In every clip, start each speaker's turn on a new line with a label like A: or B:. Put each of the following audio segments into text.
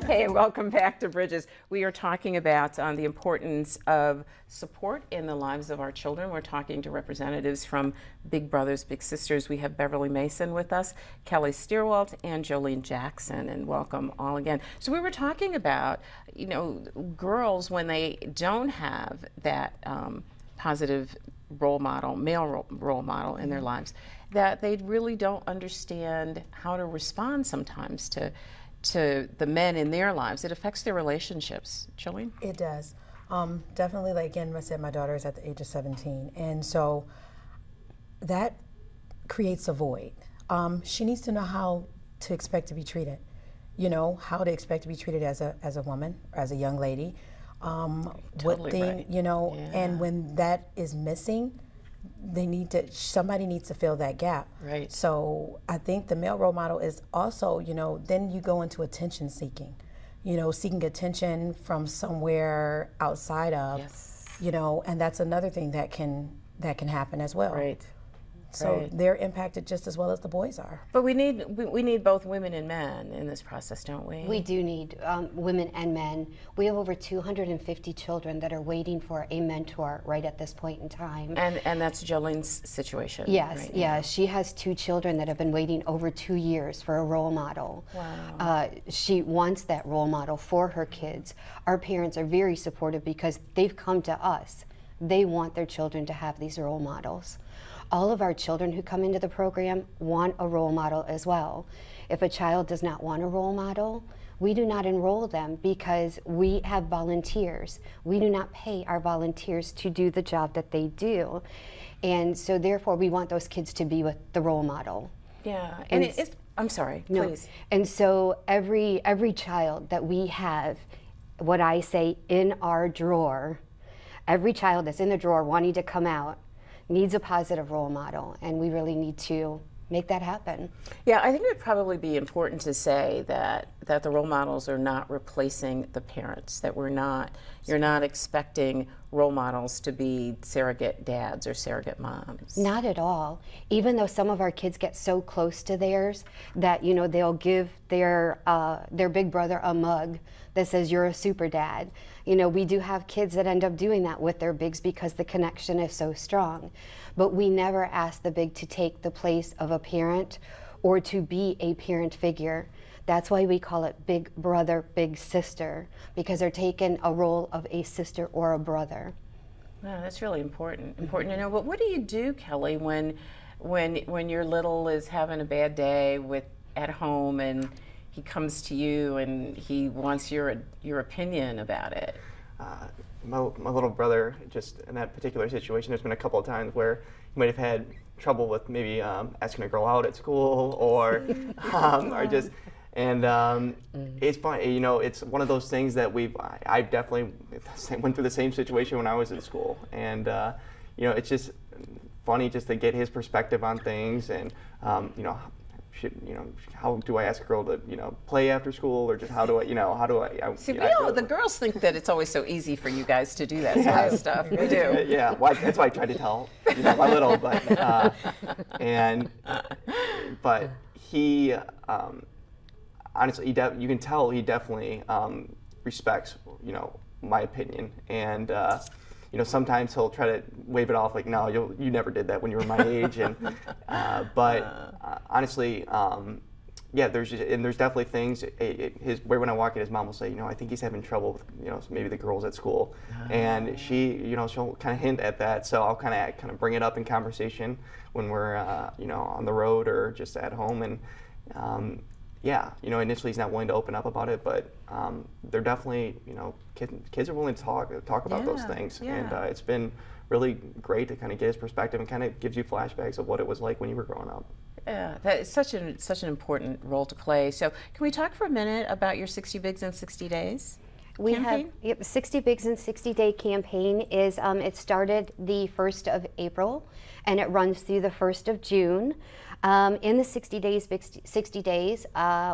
A: Hey, and welcome back to Bridges. We are talking about the importance of support in the lives of our children. We're talking to representatives from Big Brothers Big Sisters. We have Beverly Mason with us, Kelly Stierwalt, and Jolene Jackson, and welcome all again. So we were talking about, girls when they don't have that positive role model, male role model in their lives, that they really don't understand how to respond sometimes to the men in their lives. It affects their relationships. Jolene?
B: It does. Definitely, like again, I said, my daughter is at the age of 17. And so that creates a void. She needs to know how to expect to be treated. How to expect to be treated as a woman, as a young lady.
A: Totally right. Yeah.
B: And when that is missing, somebody needs to fill that gap.
A: Right.
B: So I think the male role model is also, then you go into attention seeking, seeking attention from somewhere outside of,
A: Yes.
B: And that's another thing that can happen as well.
A: Right.
B: So
A: Right.
B: they're impacted just as well as the boys are.
A: But we need both women and men in this process, don't we?
C: We do need women and men. We have over 250 children that are waiting for a mentor right at this point in time.
A: And that's Jolene's situation.
C: Yes,
A: right
C: yeah.
A: now.
C: She has 2 children that have been waiting over 2 years for a role model.
A: Wow.
C: She wants that role model for her kids. Our parents are very supportive because they've come to us. They want their children to have these role models. All of our children who come into the program want a role model as well. If a child does not want a role model, we do not enroll them because we have volunteers. We do not pay our volunteers to do the job that they do. And so therefore we want those kids to be with the role model.
A: Yeah. And it's I'm sorry,
C: No.
A: please.
C: And so every child that we have, what I say, in our drawer, every child that's in the drawer wanting to come out needs a positive role model, and we really need to make that happen.
A: Yeah, I think it would probably be important to say that the role models are not replacing the parents, that you're not expecting role models to be surrogate dads or surrogate moms.
C: Not at all. Even though some of our kids get so close to theirs that, they'll give their big brother a mug that says, "You're a super dad." We do have kids that end up doing that with their bigs because the connection is so strong. But we never ask the big to take the place of a parent or to be a parent figure. That's why we call it Big Brother, Big Sister, because they're taking a role of a sister or a brother.
A: Wow, that's really important to know. But what do you do, Kelly, when your little is having a bad day at home and he comes to you and he wants your opinion about it?
D: My little brother, just in that particular situation, there's been a couple of times where he might have had trouble with maybe asking a girl out at school or just, and it's fun. It's one of those things that I definitely went through the same situation when I was in school, and it's just funny just to get his perspective on things, and how do I ask a girl to play after school, or just how do I
A: See, the girls think that it's always so easy for you guys to do that sort of stuff. We do.
D: Yeah, well, that's why I tried to tell my little, but he honestly, you can tell he definitely respects my opinion, and sometimes he'll try to wave it off like, no, you never did that when you were my age, and honestly, there's definitely things. When I walk in, his mom will say, I think he's having trouble with maybe the girls at school, and she'll kind of hint at that. So I'll kind of bring it up in conversation when we're on the road or just at home, and initially he's not willing to open up about it, but they're definitely kids are willing to talk about those things, and it's been really great to kind of get his perspective, and kind of gives you flashbacks of what it was like when you were growing up.
A: Yeah, that is such an important role to play. So can we talk for a minute about your 60 Bigs in 60 Days?
C: We
A: campaign?
C: have 60 Bigs in 60 Day campaign. It started the 1st of April and it runs through the 1st of June. In the 60 days,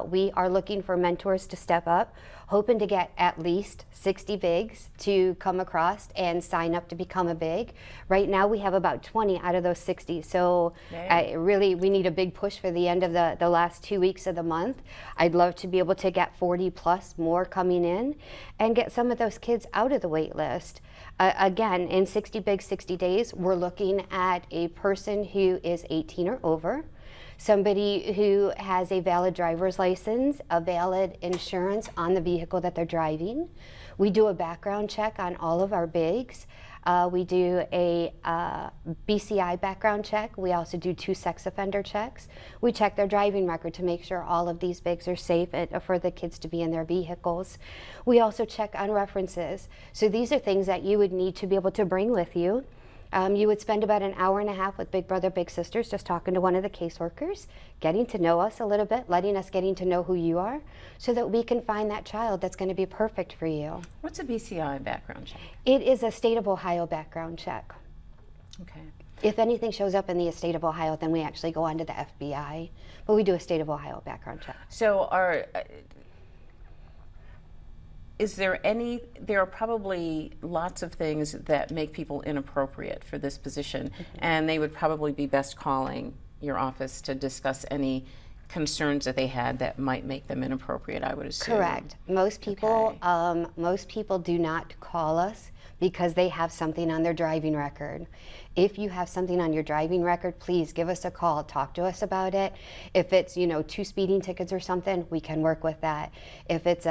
C: we are looking for mentors to step up. hoping to get at least 60 bigs to come across and sign up to become a big. Right now we have about 20 out of those 60. So we need a big push for the end of the last 2 weeks of the month. I'd love to be able to get 40 plus more coming in and get some of those kids out of the wait list. Again, in 60 Big 60 Days, we're looking at a person who is 18 or over, somebody who has a valid driver's license, a valid insurance on the vehicle that they're driving. We do a background check on all of our bigs. We do a BCI background check. We also do 2 sex offender checks. We check their driving record to make sure all of these bigs are safe for the kids to be in their vehicles. We also check on references. So these are things that you would need to be able to bring with you. You would spend about an hour and a half with Big Brother Big Sisters just talking to one of the caseworkers, getting to know us a little bit, letting us getting to know who you are so that we can find that child that's going to be perfect for you.
A: What's a BCI background check?
C: It is a state of Ohio background check.
A: Okay.
C: If anything shows up in the state of Ohio, then we actually go on to the FBI, but we do a state of Ohio background check.
A: So there are probably lots of things that make people inappropriate for this position, and they would probably be best calling your office to discuss any concerns that they had that might make them inappropriate, I would assume.
C: Correct. Most people, most people do not call us because they have something on their driving record. If you have something on your driving record, please give us a call, talk to us about it. If it's, 2 speeding tickets or something, we can work with that. If it's,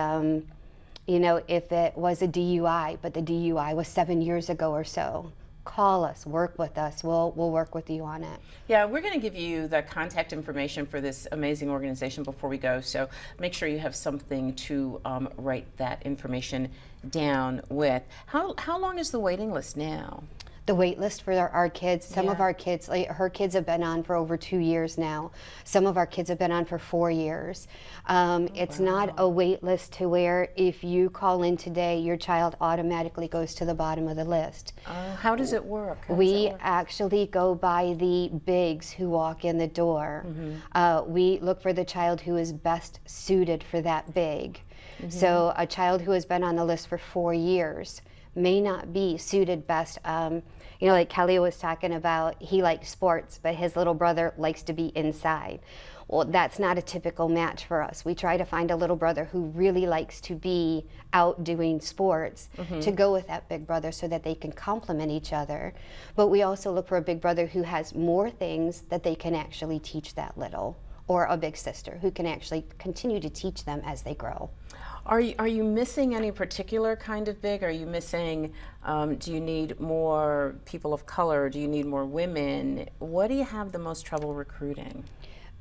C: if it was a DUI, but the DUI was 7 years ago or so, call us, work with us. We'll work with you on it.
A: Yeah, we're going to give you the contact information for this amazing organization before we go, so make sure you have something to write that information down with. How long is the waiting list now?
C: The wait list for our kids, some of our kids, like her kids have been on for over 2 years now. Some of our kids have been on for 4 years. It's not a wait list to where if you call in today, your child automatically goes to the bottom of the list.
A: How does it work?
C: We actually go by the bigs who walk in the door. We look for the child who is best suited for that big. So a child who has been on the list for 4 years may not be suited best. Like Kelly was talking about, he likes sports, but his little brother likes to be inside. Well, that's not a typical match for us. We try to find a little brother who really likes to be out doing sports to go with that big brother so that they can complement each other. But we also look for a big brother who has more things that they can actually teach that little, or a big sister who can actually continue to teach them as they grow.
A: Are you missing any particular kind of big? Are you missing, do you need more people of color? Do you need more women? What do you have the most trouble recruiting?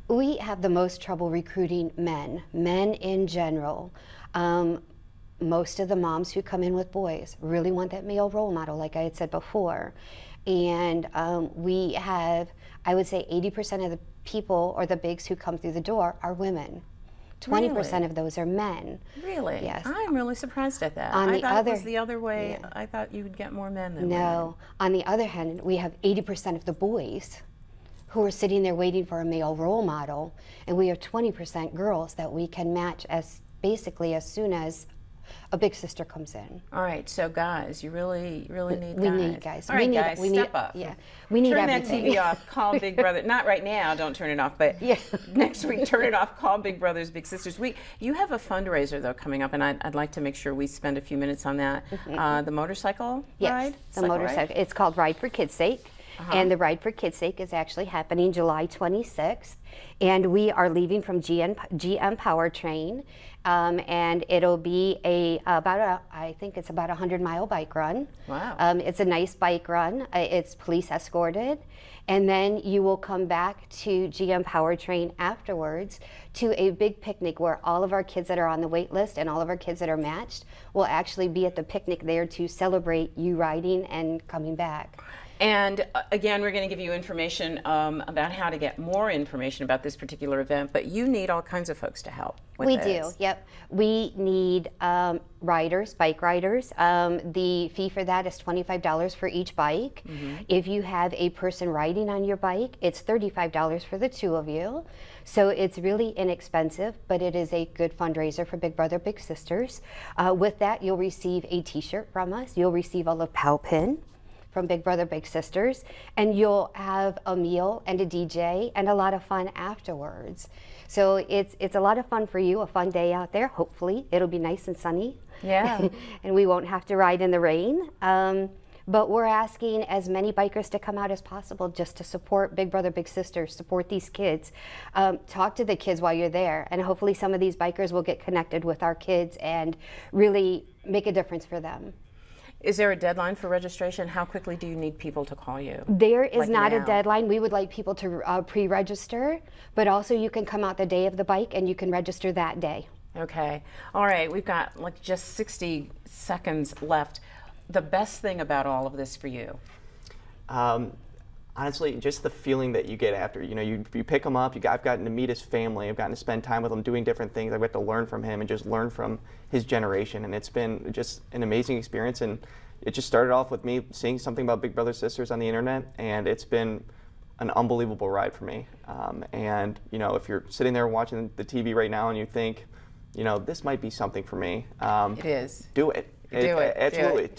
C: We have the most trouble recruiting men in general. Most of the moms who come in with boys really want that male role model, like I had said before. And we have, I would say 80% of the people or the bigs who come through the door are women. 20% of those are men.
A: Really?
C: Yes.
A: I'm really surprised at that.
C: On
A: I
C: the
A: thought
C: other-
A: it was the other way.
C: yeah.
A: I thought you would get more men than
C: No. On the other hand, we have 80% of the boys who are sitting there waiting for a male role model, and we have 20% girls that we can match as soon as a big sister comes in.
A: All right, so guys, you really need guys.
C: We need guys.
A: All right,
C: we need,
A: guys,
C: we
A: step
C: need,
A: up.
C: Yeah, we need
A: Turn
C: everything.
A: that TV off, call Big Brother. Not right now, don't turn it off, but
C: Yeah.
A: next week, turn it off, call Big Brothers Big Sisters. You have a fundraiser, though, coming up, and I'd like to make sure we spend a few minutes on that. The motorcycle
C: Yes,
A: ride?
C: the
A: Cycle
C: motorcycle.
A: ride?
C: It's called Ride for Kids' Sake. And the Ride for Kids' Sake is actually happening July 26th. And we are leaving from GM Powertrain. And it'll be I think it's about a 100-mile bike run.
A: Wow.
C: It's a nice bike run. It's police escorted. And then you will come back to GM Powertrain afterwards to a big picnic where all of our kids that are on the wait list and all of our kids that are matched will actually be at the picnic there to celebrate you riding and coming back.
A: And again, we're going to give you information about how to get more information about this particular event, but you need all kinds of folks to help with
C: We
A: this.
C: do, yep. We need riders, bike riders. The fee for that is $25 for each bike. If you have a person riding on your bike, it's $35 for the two of you. So it's really inexpensive, but it is a good fundraiser for Big Brother Big Sisters. With that, you'll receive a t-shirt from us. You'll receive a lapel pin from Big Brother Big Sisters, and you'll have a meal and a DJ and a lot of fun afterwards. So it's a lot of fun for you, a fun day out there. Hopefully it'll be nice and sunny.
A: Yeah.
C: And we won't have to ride in the rain. But we're asking as many bikers to come out as possible just to support Big Brother Big Sisters, support these kids. Talk to the kids while you're there, and hopefully some of these bikers will get connected with our kids and really make a difference for them.
A: Is there a deadline for registration? How quickly do you need people to call you?
C: There is
A: Like
C: not a
A: now?
C: deadline. We would like people to pre-register, but also you can come out the day of the bike and you can register that day.
A: Okay. All right. We've got like just 60 seconds left. The best thing about all of this for you?
D: Honestly, just the feeling that you get after. You know, you pick him up. I've gotten to meet his family. I've gotten to spend time with him doing different things. I've got to learn from him and just learn from his generation. And it's been just an amazing experience. And it just started off with me seeing something about Big Brother Sisters on the internet, and it's been an unbelievable ride for me. And you know, if you're sitting there watching the TV right now and you think, you know, this might be something for me,
A: It is.
D: do it.
A: Do it.
D: Absolutely.
A: Do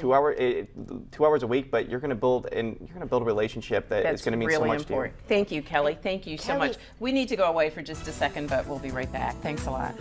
A: it.
D: 2 hours a week, but you're going to build a relationship that is going to mean
A: really
D: so much
A: important.
D: to you.
A: Thank you, Kelly. Thank you so
C: Kelly.
A: much. We need to go away for just a second, but we'll be right back. Thanks a lot.